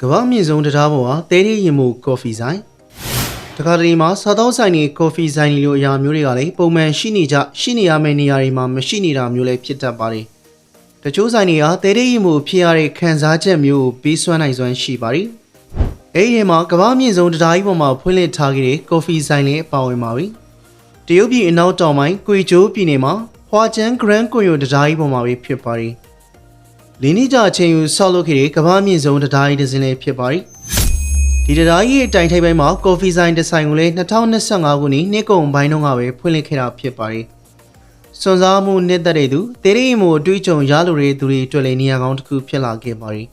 ကမ္ဘာမြင့်ဆုံးတရားပေါ်ဟာတဲရီရင်မှုကော်ဖီဆိုင်တခါတလေမှာစားသောက်ဆိုင်တွေကော်ဖီဆိုင်တွေလိုအရာမျိုးတွေကလည်းပုံမှန်ရှိနေရမယ့်နေရာတွေမှာမရှိနေတာမျိုးလည်းဖြစ်တတ်ပါတယ်တချို့ဆိုင်တွေကတဲရီရင်မှုဖြစ်ရတဲ့ခံစားချက်မျိုးကိုပေးစွမ်းနိုင်စွမ်းရှိပါတယ်အဲ့ဒီမှာကမ္ဘာမြင့်ဆုံးတရားကြီးပေါ်မှာဖွင့်လှစ်ထားခဲ့တဲ့ကော်ဖီဆိုင်လည်းပါဝင်ပါပြီတရုတ်ပြည်အနောက်တောင်ပိုင်းကွေကျိုးပြည်နယ်မှာဟွာကျန်းဂရန်ကွန်ယိုတရားကြီးပေါ်မှာပဲဖြစ်ပါတယ်လင်းနေကြအချိန်ယူဆောက်လုပ်ခဲ့တဲ့ကမ္ဘာမြင့်ဆုံးတရားကြီးတစ်စင်းလေးဖြစ်ပါတယ်ဒီတရားကြီးရဲ့တိုင်ထိပ်ပိုင်းမှာကော်ဖီဆိုင်တစ်ဆိုင်ကိုလည်း2025ခုနှစ်နှစ်ကုန်ပိုင်းတုန်းကပဲဖွင့်လှစ်ခဲ့တာဖြစ်ပါတယ်စွန်စားမှုနှစ်သက်တဲ့သူတဲရီမိုအတွေ့အကြုံရလိုတဲ့သူတွေအတွက်လည်းနေရာကောင်းတစ်ခုဖြစ်လာခဲ့ပါတယ်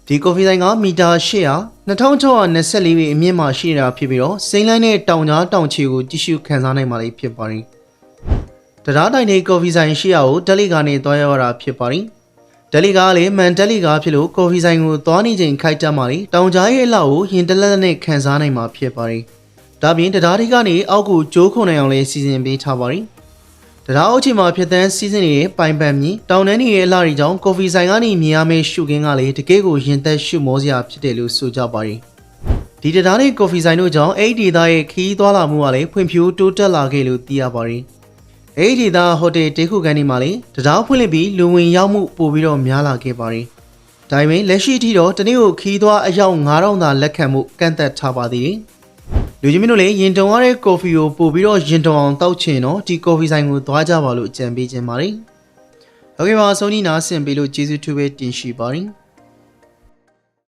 ဒီကော်ဖီဆိုင်ကမီတာ800 2624ပေအမြင့်မှာရှိနေတာဖြစ်ပြီးတော့စိမ့်လန်းတဲ့တောင်ကြားတောင်ချီကိုကြည့်ရှုခန်းစားနိုင်မှာလေးဖြစ်ပါတယ်တရားတိုင်တဲ့ကော်ဖီဆိုင်800ကိုတယ်လီကာနဲ့တွားရောက်ရတာဖြစ်ပါတယ်တယ်လီကာလည်းမန်တယ်လီကာဖြစ်လို့ကော်ဖီဆိုင်ကိုသွားနေချိန်ခိုက်တက်မှလေတောင်ကြားရဲ့အလောက်ကိုရင်တလက်နဲ့ခန်းစားနိုင်မှာဖြစ်ပါတယ်ဒါပြင်တရားတွေကနေအောက်ကိုကျိုးခုန်နိုင်အောင်လည်းစီစဉ်ပေးထားပါတယ်တရားအုပ်ချိန်မှာဖြစ်တဲ့စီစဉ်နေတဲ့ပိုင်ပန်မြင့်တောင်တန်းတွေရဲ့အလှတွေကြောင့်ကော်ဖီဆိုင်ကနေမြင်ရမယ့်ရှုခင်းကလည်းတကယ့်ကိုရင်သက်ရှုမောစရာဖြစ်တယ်လို့ဆိုကြပါတယ်ဒီတရားတွေကော်ဖီဆိုင်တို့ကြောင့်အဲ့ဒီဒေသရဲ့ခီးသွားလာမှုကလည်းဖွံ့ဖြိုးတိုးတက်လာခဲ့လို့သိရပါတယ်အဲ့ဒီဒေသဟိုတယ်တေခုကန်ဒီမှာလည်းတရားဖွင့်လှစ်ပြီးလူဝင်ရောက်မှုပို့ပြီးတော့များလာခဲ့ပါတယ်ဒါပေမဲ့လက်ရှိထိတော့တနေ့ကိုခီးသွားအယောက်9000သာလက်ခံမှုကန့်သက်ထားပါသေးတယ်လူကြီးမင်းတို့လည်းရင်တုံရတဲ့ကော်ဖီကိုပို့ပြီးတော့ရင်တုံအောင်တောက်ချင်တော့ဒီကော်ဖီဆိုင်ကိုသွားကြပါလို့အကြံပေးခြင်းပါတယ်ဟုတ်ကဲ့ပါဆုံးနီနာဆင်ပေးလို့ကျေးဇူးထူးပဲတင်ရှိပါတယ်